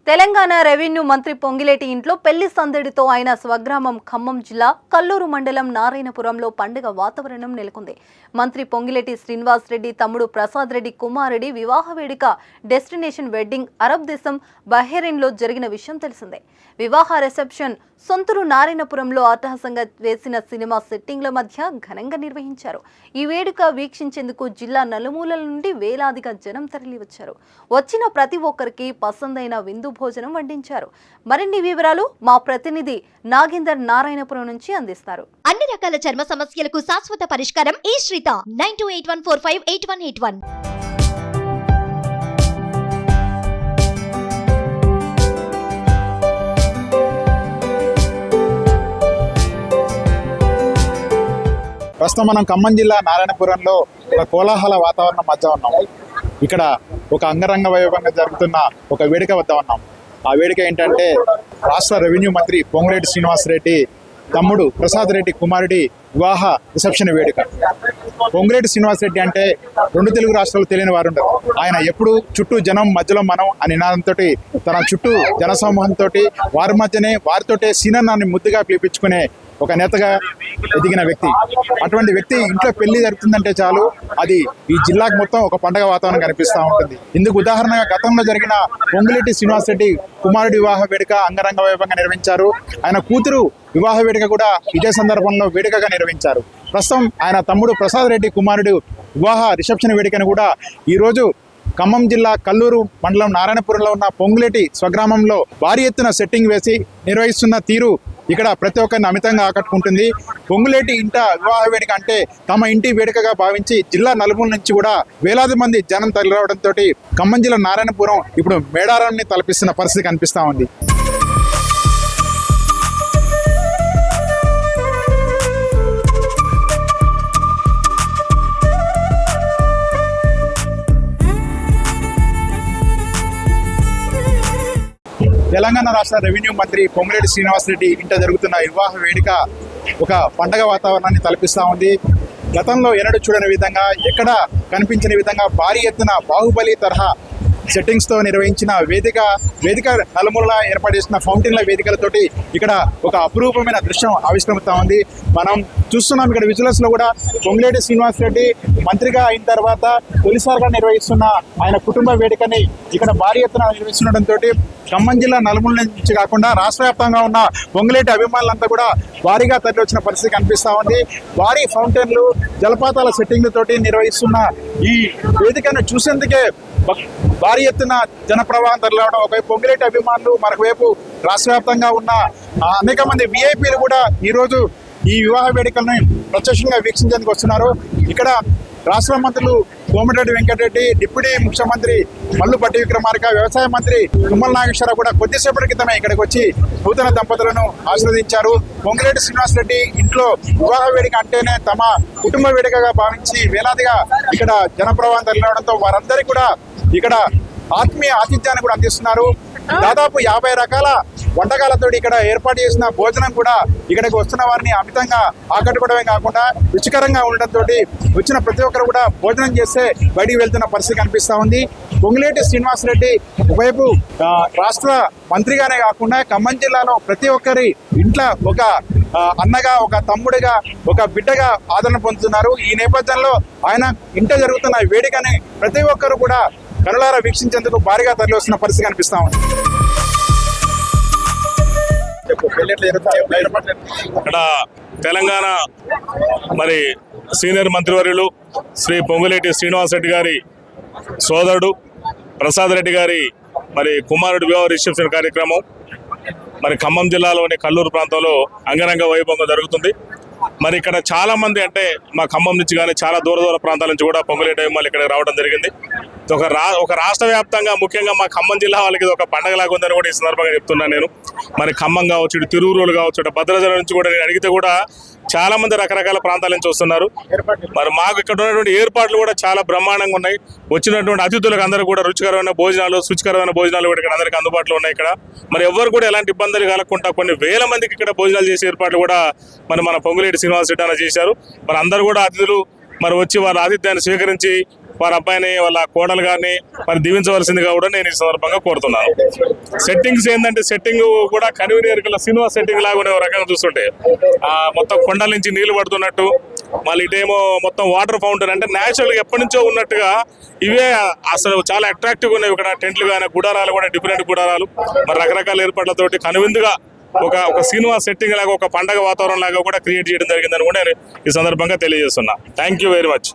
Telangana revenue మంత్రి పొంగిలేటి ఇంట్లో పెళ్లి సందడితో ఆయన స్వగ్రామం ఖమ్మం జిల్లా కల్లూరు మండలం నారాయణపురంలో పండుగ వాతావరణం నెలకొంది. మంత్రి పొంగిలేటి శ్రీనివాస్ రెడ్డి తమ్ముడు ప్రసాద్ రెడ్డి కుమారుడి వివాహ వేడుక డెస్టినేషన్ వెడ్డింగ్ అరబ్ దేశం బహ్రెయిన్లో జరిగిన విషయం తెలిసిందే. వివాహ రిసెప్షన్ సొంతూరు నారాయణపురంలో అట్టహాసంగా వేసిన సినిమా సెట్టింగ్ల మధ్య ఘనంగా నిర్వహించారు. ఈ వేడుక వీక్షించేందుకు జిల్లా నలుమూలల నుండి వేలాదిగా జనం తరలివచ్చారు. వచ్చిన ప్రతి ఒక్కరికి పసందైన విందు భోజనం వండించారు. మరిన్ని వివరాలు మా ప్రతినిధి నాగేందర్ నారాయణపురం నుంచి అందిస్తారు. అన్ని రకాల చర్మ సమస్యలకు శాశ్వత పరిష్కారం ఈ శ్రీత 9281458181. ప్రస్తుతం మనం ఖమ్మం జిల్లా నారాయణపురంలో ఒక కోలాహల వాతావరణం మధ్య ఉన్నాం. ఇక్కడ ఒక అంగరంగ వైభవంగా జరుగుతున్న ఒక వేడుక వద్ద ఉన్నాం. ఆ వేడుక ఏంటంటే రాష్ట్ర రెవెన్యూ మంత్రి పొంగిలేటి శ్రీనివాస్ రెడ్డి తమ్ముడు ప్రసాద్ రెడ్డి కుమారుడి వివాహ రిసెప్షన్ వేడుక. పొంగిలేటి శ్రీనివాస్ రెడ్డి అంటే రెండు తెలుగు రాష్ట్రాలు తెలియని వారు ఉండరు. ఆయన ఎప్పుడు చుట్టూ జనం మధ్యలో మనం అనే నినాదంతో తన చుట్టూ జనసమూహంతో వారి మధ్యనే వారితోటే సీనన్నాన్ని ముద్దుగా పిలిపించుకునే ఒక నేతగా ఎదిగిన వ్యక్తి. అటువంటి వ్యక్తి ఇంట్లో పెళ్లి జరుగుతుందంటే చాలు అది ఈ జిల్లాకు మొత్తం ఒక పండగ వాతావరణం కనిపిస్తూ ఉంటుంది. ఇందుకు ఉదాహరణగా గతంలో జరిగిన పొంగిలేటి శ్రీనివాస్ రెడ్డి కుమారుడి వివాహ వేడుక అంగరంగ వైభవంగా నిర్వహించారు. ఆయన కూతురు వివాహ వేడుక కూడా ఇదే సందర్భంలో వేడుకగా నిర్వహించారు. ప్రస్తుతం ఆయన తమ్ముడు ప్రసాద్ రెడ్డి కుమారుడు వివాహ రిసెప్షన్ వేడుకను కూడా ఈరోజు ఖమ్మం జిల్లా కల్లూరు మండలం నారాయణపురంలో ఉన్న పొంగిలేటి స్వగ్రామంలో భారీ ఎత్తున సెట్టింగ్ వేసి నిర్వహిస్తున్న తీరు ఇక్కడ ప్రతి ఒక్కరిని అమితంగా ఆకట్టుకుంటుంది. పొంగులేటి ఇంట వివాహ వేడుక అంటే తమ ఇంటి వేడుకగా భావించి జిల్లా నలుమూల నుంచి కూడా వేలాది మంది జనం తరలిరావడంతో ఖమ్మం జిల్లా నారాయణపురం ఇప్పుడు మేడారాన్ని తలపిస్తున్న పరిస్థితి కనిపిస్తూ ఉంది. తెలంగాణ రాష్ట్ర రెవెన్యూ మంత్రి పొంగిలేటి శ్రీనివాస్ రెడ్డి ఇంట జరుగుతున్న వివాహ వేడుక ఒక పండగ వాతావరణాన్ని తలపిస్తూ ఉంది. గతంలో ఎన్నడూ చూడని విధంగా ఎక్కడ కనిపించిన విధంగా భారీ ఎత్తున బాహుబలి తరహా సెట్టింగ్స్తో నిర్వహించిన వేదిక నలుమూలలా ఏర్పాటు చేసిన ఫౌంటైన్ల వేదికలతోటి ఇక్కడ ఒక అపురూపమైన దృశ్యం ఆవిష్కరిస్తూ ఉంది. మనం చూస్తున్నాం ఇక్కడ విజువల్స్లో కూడా పొంగిలేటి శ్రీనివాస్ రెడ్డి మంత్రిగా అయిన తర్వాత తొలిసారిగా నిర్వహిస్తున్న ఆయన కుటుంబ వేడుకని ఇక్కడ భారీ ఎత్తున నిర్వహిస్తుండటంతో ఖమ్మం జిల్లా నలుమూల నుంచి కాకుండా రాష్ట్ర వ్యాప్తంగా ఉన్న పొంగిలేటి అభిమానులంతా కూడా భారీగా తరలి వచ్చిన పరిస్థితి కనిపిస్తూ ఉంది. భారీ ఫౌంటైన్లు జలపాతాల సెట్టింగ్లతోటి నిర్వహిస్తున్న ఈ వేదికను చూసేందుకే భారీ ఎత్తున జనప్రవాహం తరలివడం. ఒకవైపు పొంగిలేటి అభిమానులు, మరొకవైపు రాష్ట్ర వ్యాప్తంగా ఉన్న అనేక మంది విఐపీలు కూడా ఈరోజు ఈ వివాహ వేడుకలను ప్రత్యక్షంగా వీక్షించేందుకు వస్తున్నారు. ఇక్కడ రాష్ట్ర మంత్రులు కోమటిరెడ్డి వెంకటరెడ్డి, డిప్యూటీ ముఖ్యమంత్రి మల్లు భట్టి విక్రమార్క, వ్యవసాయ మంత్రి తుమ్మల నాగేశ్వరరావు కూడా కొద్దిసేపటి క్రితమే ఇక్కడికి వచ్చి నూతన దంపతులను ఆశీర్వదించారు. పొంగిలేటి శ్రీనివాస్ రెడ్డి ఇంట్లో వివాహ వేడుక అంటేనే తమ కుటుంబ వేడుకగా భావించి వేలాదిగా ఇక్కడ జనప్రవాహం తరలివడంతో వారందరికీ కూడా ఇక్కడ ఆత్మీయ ఆతిథ్యాన్ని కూడా అందిస్తున్నారు. దాదాపు 50 రకాల వంటకాలతో ఇక్కడ ఏర్పాటు చేసిన భోజనం కూడా ఇక్కడికి వస్తున్న వారిని అమితంగా ఆకట్టుకోవడమే కాకుండా రుచికరంగా ఉండడంతో వచ్చిన ప్రతి ఒక్కరు కూడా భోజనం చేస్తే బయటికి వెళ్తున్న పరిస్థితి కనిపిస్తూ ఉంది. పొంగిలేటి శ్రీనివాస్ రెడ్డి ఒకవైపు రాష్ట్ర మంత్రిగానే కాకుండా ఖమ్మం జిల్లాలో ప్రతి ఒక్కరి ఇంట్లో ఒక అన్నగా, ఒక తమ్ముడిగా, ఒక బిడ్డగా ఆదరణ పొందుతున్నారు. ఈ నేపథ్యంలో ఆయన ఇంట జరుగుతున్న వేడుకని ప్రతి ఒక్కరు కూడా కనులారా వీక్షించేందుకు భారీగా తరలి వస్తున్న పరిస్థితి కనిపిస్తా ఉంది. ఇక్కడ తెలంగాణ మరి సీనియర్ మంత్రివర్యులు శ్రీ పొంగులేటి శ్రీనివాస్ రెడ్డి గారి సోదరుడు ప్రసాద్ రెడ్డి గారి మరి కుమారుడు వివాహ రిసెప్షన్ కార్యక్రమం మరి ఖమ్మం జిల్లాలోని కల్లూరు ప్రాంతంలో అంగరంగ వైభవంగా జరుగుతుంది. మరి ఇక్కడ చాలా మంది అంటే మా ఖమ్మం నుంచి కానీ చాలా దూర ప్రాంతాల నుంచి కూడా పొంగులేటి అభిమానులు ఇక్కడ రావడం జరిగింది. ఒక రాష్ట్ర వ్యాప్తంగా ముఖ్యంగా మా ఖమ్మం జిల్లా వాళ్ళకి ఇది ఒక పండగలాగా ఉందని కూడా ఈ సందర్భంగా చెప్తున్నాను నేను. మరి ఖమ్మం కావచ్చు, ఇటు తిరువురులు కావచ్చు, ఇటు భద్రాచలం నుంచి కూడా నేను అడిగితే కూడా చాలా మంది రకరకాల ప్రాంతాల నుంచి వస్తున్నారు. మరి మాకు ఇక్కడ ఉన్నటువంటి ఏర్పాట్లు కూడా చాలా బ్రహ్మాండంగా ఉన్నాయి. వచ్చినటువంటి అతిథులకు అందరూ కూడా రుచికరమైన భోజనాలు, శుచికరమైన భోజనాలు కూడా ఇక్కడ అందరికీ అందుబాటులో ఉన్నాయి. ఇక్కడ మరి ఎవరు కూడా ఎలాంటి ఇబ్బందులు కలగకుండా కొన్ని వేల మందికి ఇక్కడ భోజనాలు చేసే ఏర్పాట్లు కూడా మన పొంగులేటి శ్రీనివాస్ రెడ్డి చేశారు. మరి అందరూ కూడా అతిథులు మరి వచ్చి వాళ్ళ ఆతిథ్యాన్ని స్వీకరించి వారి అబ్బాయిని వాళ్ళ కోడలు గారిని మరి దీవించవలసిందిగా కూడా నేను ఈ సందర్భంగా కోరుతున్నాను. సెట్టింగ్స్ ఏంటంటే సెట్టింగ్ కూడా కనివినియర్గల సినిమా సెట్టింగ్ లాగా ఒక రకంగా చూస్తుంటే మొత్తం కొండల నుంచి నీళ్లు పడుతున్నట్టు, మళ్ళీ ఇటేమో మొత్తం వాటర్ ఫౌంటైన్ అంటే న్యాచురల్గా ఎప్పటి నుంచో ఉన్నట్టుగా ఇవే అసలు చాలా అట్రాక్టివ్గా ఉన్నాయి. ఇక్కడ టెంట్లు కానీ గుడారాలు కూడా డిఫరెంట్ గుడారాలు మరి రకరకాల ఏర్పాట్లతోటి కనువిందుగా ఒక సినిమా సెట్టింగ్ లాగా ఒక పండగ వాతావరణం లాగా కూడా క్రియేట్ చేయడం జరిగిందని కూడా నేను ఈ సందర్భంగా తెలియజేస్తున్నా. Thank you very much.